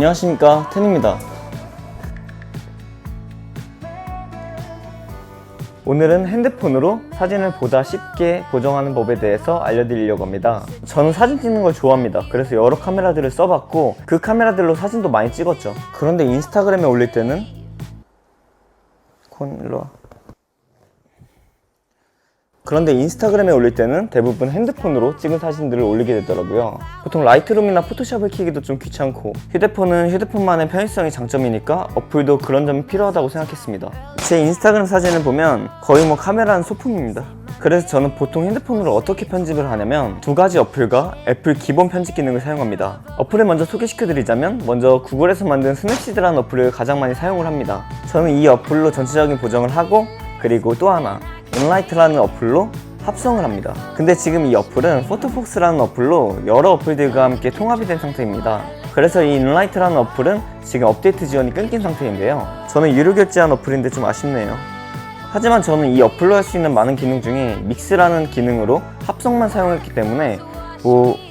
안녕하십니까, 텐입니다. 오늘은 핸드폰으로 사진을 보다 쉽게 보정하는 법에 대해서 알려드리려고 합니다. 저는 사진 찍는 걸 좋아합니다. 그래서 여러 카메라들을 써봤고 그 카메라들로 사진도 많이 찍었죠. 그런데 인스타그램에 올릴 때는 대부분 핸드폰으로 찍은 사진들을 올리게 되더라고요. 보통 라이트룸이나 포토샵을 켜기도 좀 귀찮고 휴대폰은 휴대폰만의 편의성이 장점이니까 어플도 그런 점이 필요하다고 생각했습니다. 제 인스타그램 사진을 보면 거의 카메라는 소품입니다. 그래서 저는 보통 핸드폰으로 어떻게 편집을 하냐면 두 가지 어플과 애플 기본 편집 기능을 사용합니다. 어플을 먼저 소개시켜드리자면 먼저 구글에서 만든 스냅시드라는 어플을 가장 많이 사용을 합니다. 저는 이 어플로 전체적인 보정을 하고 그리고 또 하나 인라이트라는 어플로 합성을 합니다. 근데 지금 이 어플은 포토폭스라는 어플로 여러 어플들과 함께 통합이 된 상태입니다. 그래서 이 인라이트라는 어플은 지금 업데이트 지원이 끊긴 상태인데요. 저는 유료 결제한 어플인데 좀 아쉽네요. 하지만 저는 이 어플로 할 수 있는 많은 기능 중에 믹스라는 기능으로 합성만 사용했기 때문에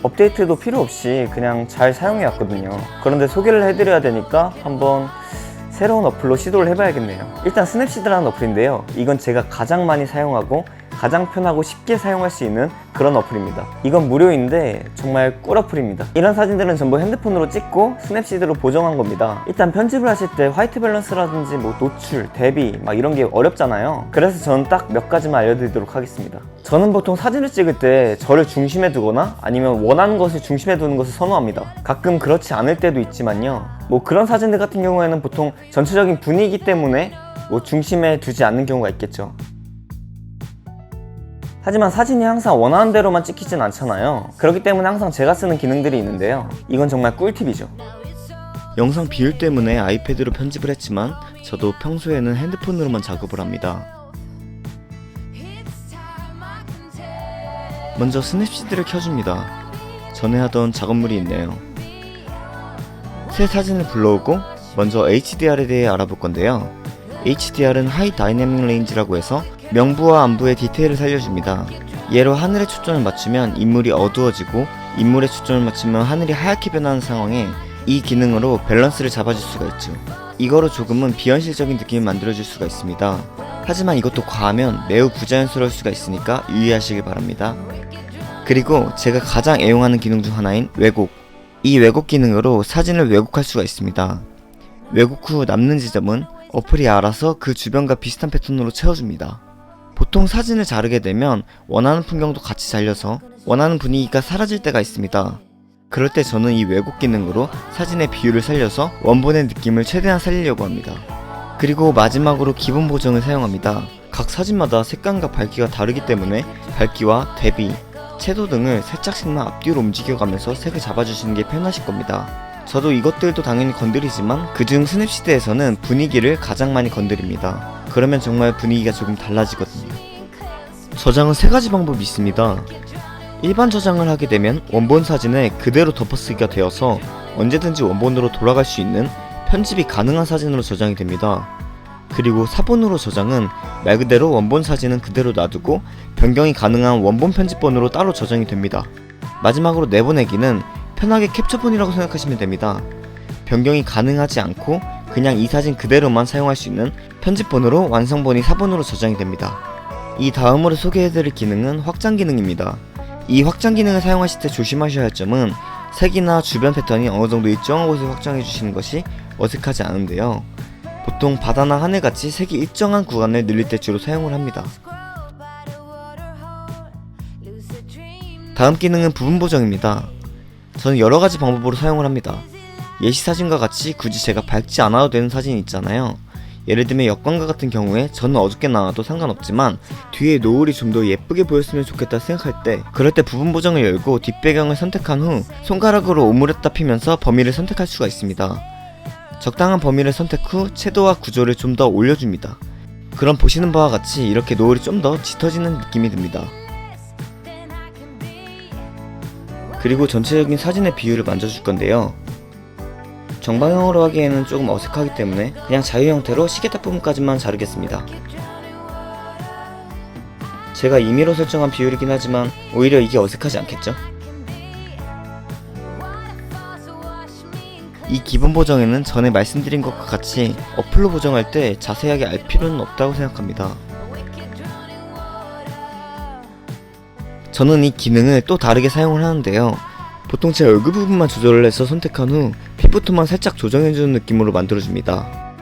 업데이트도 필요 없이 그냥 잘 사용해 왔거든요. 그런데 소개를 해드려야 되니까 한번 새로운 어플로 시도를 해봐야겠네요. 일단 스냅시드라는 어플인데요. 이건 제가 가장 많이 사용하고 가장 편하고 쉽게 사용할 수 있는 그런 어플입니다. 이건 무료인데 정말 꿀 어플입니다. 이런 사진들은 전부 핸드폰으로 찍고 스냅시드로 보정한 겁니다. 일단 편집을 하실 때 화이트 밸런스라든지 노출, 대비 이런 게 어렵잖아요. 그래서 저는 딱 몇 가지만 알려드리도록 하겠습니다. 저는 보통 사진을 찍을 때 저를 중심에 두거나 아니면 원하는 것을 중심에 두는 것을 선호합니다. 가끔 그렇지 않을 때도 있지만요. 그런 사진들 같은 경우에는 보통 전체적인 분위기 때문에 중심에 두지 않는 경우가 있겠죠. 하지만 사진이 항상 원하는 대로만 찍히진 않잖아요. 그렇기 때문에 항상 제가 쓰는 기능들이 있는데요. 이건 정말 꿀팁이죠. 영상 비율 때문에 아이패드로 편집을 했지만 저도 평소에는 핸드폰으로만 작업을 합니다. 먼저 스냅시드를 켜줍니다. 전에 하던 작업물이 있네요. 새 사진을 불러오고 먼저 HDR에 대해 알아볼 건데요. HDR은 하이 다이내믹 레인지라고 해서 명부와 안부의 디테일을 살려줍니다. 예로 하늘에 초점을 맞추면 인물이 어두워지고 인물에 초점을 맞추면 하늘이 하얗게 변하는 상황에 이 기능으로 밸런스를 잡아줄 수가 있죠. 이거로 조금은 비현실적인 느낌을 만들어줄 수가 있습니다. 하지만 이것도 과하면 매우 부자연스러울 수가 있으니까 유의하시길 바랍니다. 그리고 제가 가장 애용하는 기능 중 하나인 왜곡. 이 왜곡 기능으로 사진을 왜곡할 수가 있습니다. 왜곡 후 남는 지점은 어플이 알아서 그 주변과 비슷한 패턴으로 채워줍니다. 보통 사진을 자르게 되면 원하는 풍경도 같이 잘려서 원하는 분위기가 사라질 때가 있습니다. 그럴 때 저는 이 왜곡 기능으로 사진의 비율을 살려서 원본의 느낌을 최대한 살리려고 합니다. 그리고 마지막으로 기본 보정을 사용합니다. 각 사진마다 색감과 밝기가 다르기 때문에 밝기와 대비, 채도 등을 살짝씩만 앞뒤로 움직여가면서 색을 잡아주시는 게 편하실 겁니다. 저도 이것들도 당연히 건드리지만 그중 스냅시드에서는 분위기를 가장 많이 건드립니다. 그러면 정말 분위기가 조금 달라지거든요. 저장은 세 가지 방법이 있습니다. 일반 저장을 하게 되면 원본 사진을 그대로 덮어쓰기가 되어서 언제든지 원본으로 돌아갈 수 있는 편집이 가능한 사진으로 저장이 됩니다. 그리고 사본으로 저장은 말 그대로 원본 사진은 그대로 놔두고 변경이 가능한 원본 편집본으로 따로 저장이 됩니다. 마지막으로 내보내기는 편하게 캡처본이라고 생각하시면 됩니다. 변경이 가능하지 않고 그냥 이 사진 그대로만 사용할 수 있는 편집본으로 완성본이 사본으로 저장이 됩니다. 이 다음으로 소개해드릴 기능은 확장 기능입니다. 이 확장 기능을 사용하실 때 조심하셔야 할 점은 색이나 주변 패턴이 어느정도 일정한 곳에 확장해 주시는 것이 어색하지 않은데요. 보통 바다나 하늘같이 색이 일정한 구간을 늘릴 때 주로 사용을 합니다. 다음 기능은 부분 보정입니다. 저는 여러가지 방법으로 사용을 합니다. 예시 사진과 같이 굳이 제가 밝지 않아도 되는 사진이 있잖아요. 예를 들면 역광과 같은 경우에 저는 어둡게 나와도 상관없지만 뒤에 노을이 좀 더 예쁘게 보였으면 좋겠다 생각할 때 그럴 때 부분 보정을 열고 뒷배경을 선택한 후 손가락으로 오므렸다 피면서 범위를 선택할 수가 있습니다. 적당한 범위를 선택 후 채도와 구조를 좀 더 올려줍니다. 그럼 보시는 바와 같이 이렇게 노을이 좀 더 짙어지는 느낌이 듭니다. 그리고 전체적인 사진의 비율을 만져줄 건데요. 정방향으로 하기에는 조금 어색하기 때문에 그냥 자유 형태로 시계탑 부분까지만 자르겠습니다. 제가 임의로 설정한 비율이긴 하지만 오히려 이게 어색하지 않겠죠? 이 기본 보정에는 전에 말씀드린 것과 같이 어플로 보정할 때 자세하게 알 필요는 없다고 생각합니다. 저는 이 기능을 또 다르게 사용을 하는데요. 보통 제 얼굴 부분만 조절을 해서 선택한 후 피부톤만 살짝 조정해주는 느낌으로 만들어줍니다.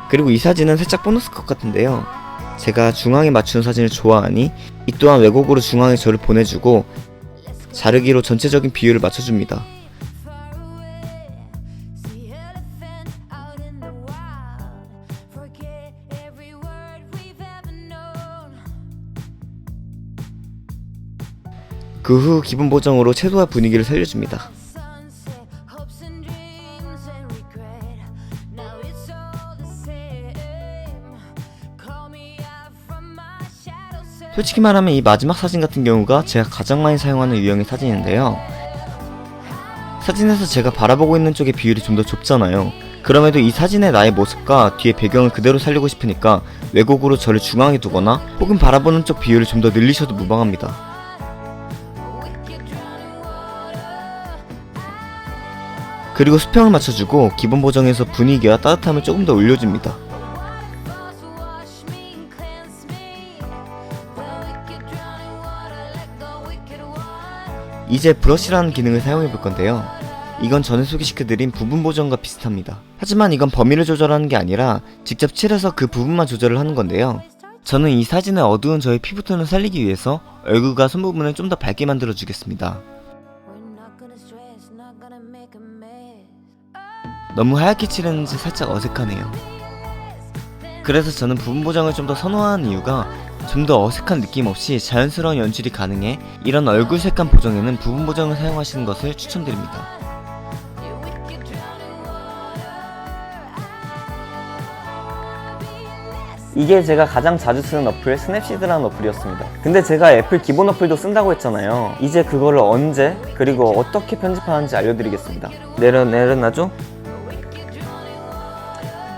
그리고 이 사진은 살짝 보너스 컷 같은데요. 제가 중앙에 맞추는 사진을 좋아하니 이 또한 왜곡으로 중앙에 저를 보내주고 자르기로 전체적인 비율을 맞춰줍니다. 그 후 기본 보정으로 채도와 분위기를 살려줍니다. 솔직히 말하면 이 마지막 사진 같은 경우가 제가 가장 많이 사용하는 유형의 사진인데요. 사진에서 제가 바라보고 있는 쪽의 비율이 좀 더 좁잖아요. 그럼에도 이 사진의 나의 모습과 뒤에 배경을 그대로 살리고 싶으니까 왜곡으로 저를 중앙에 두거나 혹은 바라보는 쪽 비율을 좀 더 늘리셔도 무방합니다. 그리고 수평을 맞춰주고 기본 보정에서 분위기와 따뜻함을 조금 더 올려줍니다. 이제 브러쉬라는 기능을 사용해 볼 건데요. 이건 전에 소개시켜드린 부분 보정과 비슷합니다. 하지만 이건 범위를 조절하는 게 아니라 직접 칠해서 그 부분만 조절을 하는 건데요. 저는 이 사진의 어두운 저의 피부톤을 살리기 위해서 얼굴과 손 부분을 좀 더 밝게 만들어 주겠습니다. 너무 하얗게 칠했는지 살짝 어색하네요. 그래서 저는 부분 보정을 좀 더 선호하는 이유가 좀 더 어색한 느낌 없이 자연스러운 연출이 가능해 이런 얼굴 색감 보정에는 부분 보정을 사용하시는 것을 추천드립니다. 이게 제가 가장 자주 쓰는 어플 스냅시드라는 어플이었습니다. 근데 제가 애플 기본 어플도 쓴다고 했잖아요. 이제 그거를 언제 그리고 어떻게 편집하는지 알려드리겠습니다. 내려놔줘?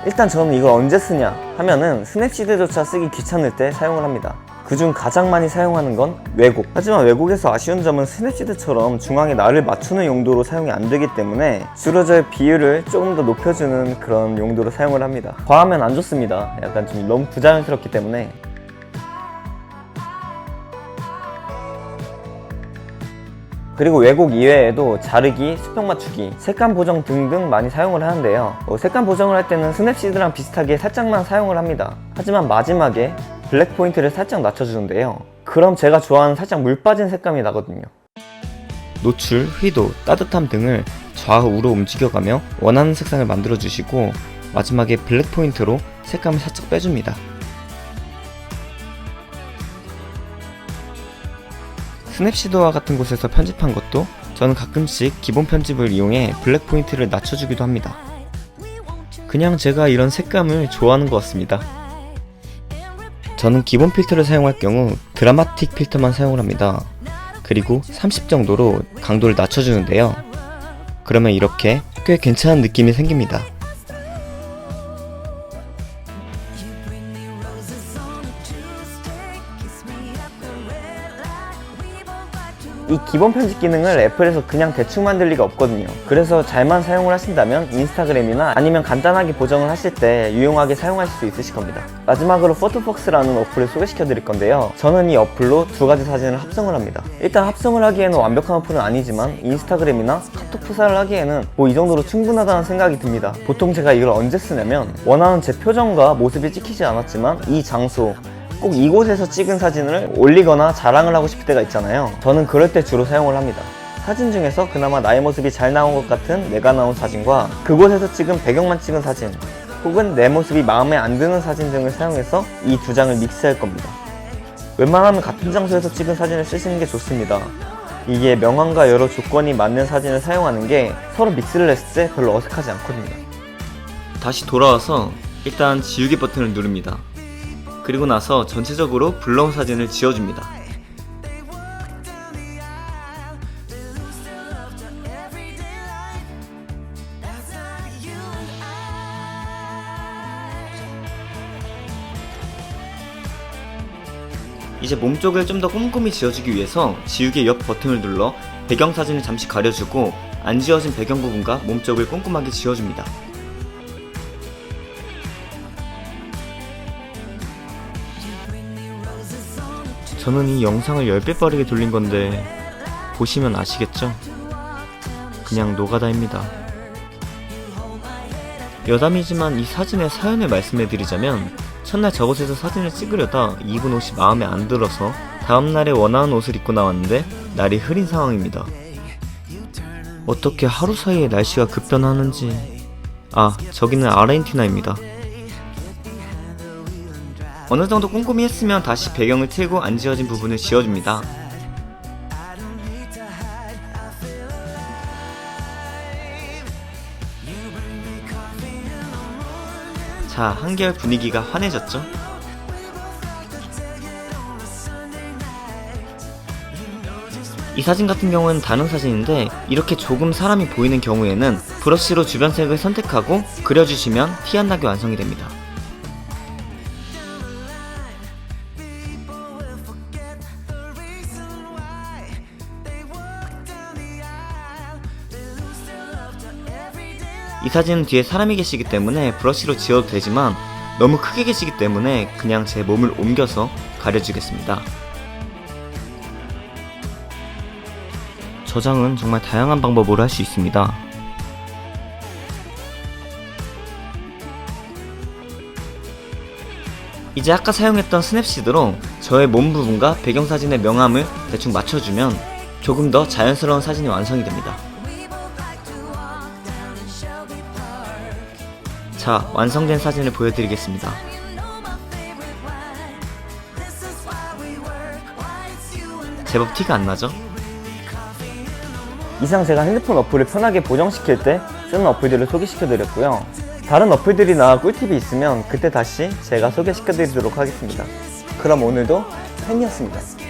일단 저는 이걸 언제 쓰냐 하면은 스냅시드조차 쓰기 귀찮을 때 사용을 합니다. 그중 가장 많이 사용하는 건 왜곡. 하지만 왜곡에서 아쉬운 점은 스냅시드처럼 중앙에 나를 맞추는 용도로 사용이 안 되기 때문에 주로 저의 비율을 조금 더 높여주는 그런 용도로 사용을 합니다. 과하면 안 좋습니다. 약간 좀 너무 부자연스럽기 때문에. 그리고 왜곡 이외에도 자르기, 수평 맞추기, 색감 보정 등등 많이 사용을 하는데요. 색감 보정을 할 때는 스냅시드랑 비슷하게 살짝만 사용을 합니다. 하지만 마지막에 블랙 포인트를 살짝 낮춰주는데요. 그럼 제가 좋아하는 살짝 물 빠진 색감이 나거든요. 노출, 휘도, 따뜻함 등을 좌우로 움직여가며 원하는 색상을 만들어주시고 마지막에 블랙 포인트로 색감을 살짝 빼줍니다. 스냅시드와 같은 곳에서 편집한 것도 저는 가끔씩 기본 편집을 이용해 블랙 포인트를 낮춰주기도 합니다. 그냥 제가 이런 색감을 좋아하는 것 같습니다. 저는 기본 필터를 사용할 경우 드라마틱 필터만 사용을 합니다. 그리고 30 정도로 강도를 낮춰주는데요. 그러면 이렇게 꽤 괜찮은 느낌이 생깁니다. 이 기본 편집 기능을 애플에서 그냥 대충 만들 리가 없거든요. 그래서 잘만 사용을 하신다면 인스타그램이나 아니면 간단하게 보정을 하실 때 유용하게 사용하실 수 있으실 겁니다. 마지막으로 포토폭스라는 어플을 소개시켜 드릴 건데요. 저는 이 어플로 두 가지 사진을 합성을 합니다. 일단 합성을 하기에는 완벽한 어플은 아니지만 인스타그램이나 카톡 프사를 하기에는 뭐 이 정도로 충분하다는 생각이 듭니다. 보통 제가 이걸 언제 쓰냐면 원하는 제 표정과 모습이 찍히지 않았지만 이 장소 꼭 이곳에서 찍은 사진을 올리거나 자랑을 하고 싶을 때가 있잖아요. 저는 그럴 때 주로 사용을 합니다. 사진 중에서 그나마 나의 모습이 잘 나온 것 같은 내가 나온 사진과 그곳에서 찍은 배경만 찍은 사진 혹은 내 모습이 마음에 안 드는 사진 등을 사용해서 이 두 장을 믹스할 겁니다. 웬만하면 같은 장소에서 찍은 사진을 쓰시는 게 좋습니다. 이게 명암과 여러 조건이 맞는 사진을 사용하는 게 서로 믹스를 했을 때 별로 어색하지 않거든요. 다시 돌아와서 일단 지우개 버튼을 누릅니다. 그리고 나서 전체적으로 블러운 사진을 지워줍니다. 이제 몸쪽을 좀 더 꼼꼼히 지워주기 위해서 지우개 옆 버튼을 눌러 배경사진을 잠시 가려주고 안 지워진 배경 부분과 몸쪽을 꼼꼼하게 지워줍니다. 저는 이 영상을 10배 빠르게 돌린 건데 보시면 아시겠죠? 그냥 노가다입니다. 여담이지만 이 사진의 사연을 말씀해드리자면 첫날 저곳에서 사진을 찍으려다 입은 옷이 마음에 안 들어서 다음날에 원하는 옷을 입고 나왔는데 날이 흐린 상황입니다. 어떻게 하루 사이에 날씨가 급변하는지. 아, 저기는 아르헨티나입니다. 어느 정도 꼼꼼히 했으면 다시 배경을 틀고 안 지워진 부분을 지워줍니다. 자, 한결 분위기가 환해졌죠? 이 사진 같은 경우는 다른 사진인데 이렇게 조금 사람이 보이는 경우에는 브러쉬로 주변 색을 선택하고 그려주시면 티 안 나게 완성이 됩니다. 이 사진은 뒤에 사람이 계시기 때문에 브러쉬로 지워도 되지만 너무 크게 계시기 때문에 그냥 제 몸을 옮겨서 가려주겠습니다. 저장은 정말 다양한 방법으로 할 수 있습니다. 이제 아까 사용했던 스냅시드로 저의 몸 부분과 배경사진의 명암을 대충 맞춰주면 조금 더 자연스러운 사진이 완성이 됩니다. 자, 완성된 사진을 보여드리겠습니다. 제법 티가 안 나죠? 이상 제가 핸드폰 어플을 편하게 보정시킬 때 쓰는 어플들을 소개시켜드렸고요. 다른 어플들이나 꿀팁이 있으면 그때 다시 제가 소개시켜드리도록 하겠습니다. 그럼 오늘도 팬이었습니다.